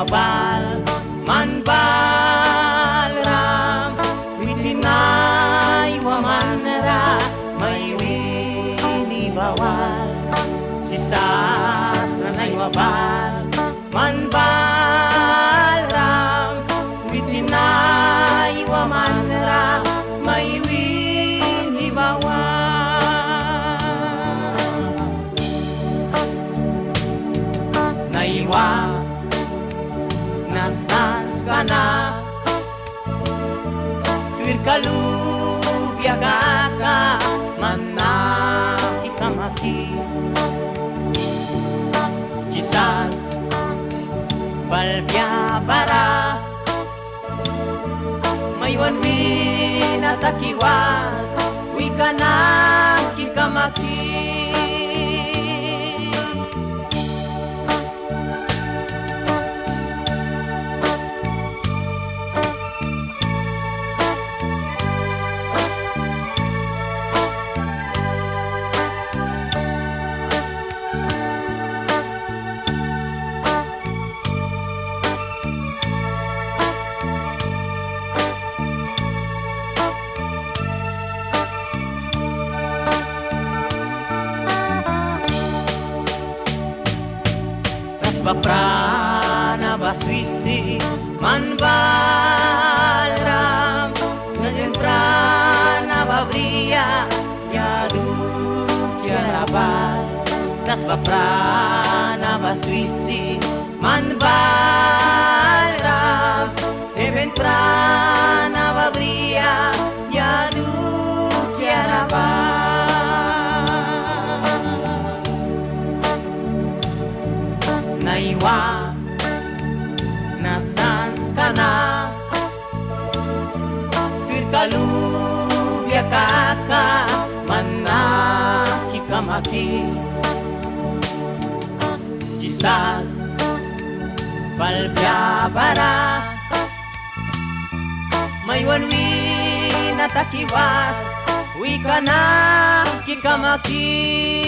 wabal manbalram witinay wamanra may wini bawal sisas nanay wabal manbalram witinay wamanra may wini bawal naiwa nasas ka na swir kalubya kaka manaki kamaki chisas balbya para may wanwin at akiwas wika na kikamaki Baprana baswisi manbalam Nalemprana babria Yadu kiarabal Das baprana baswisi manbalam Nalemprana babria Yadu kiarabal naiwa nasans ka na swir kalubya kaka manaki kamaki chisas balbya para may wanwin at akiwas wika na kikamaki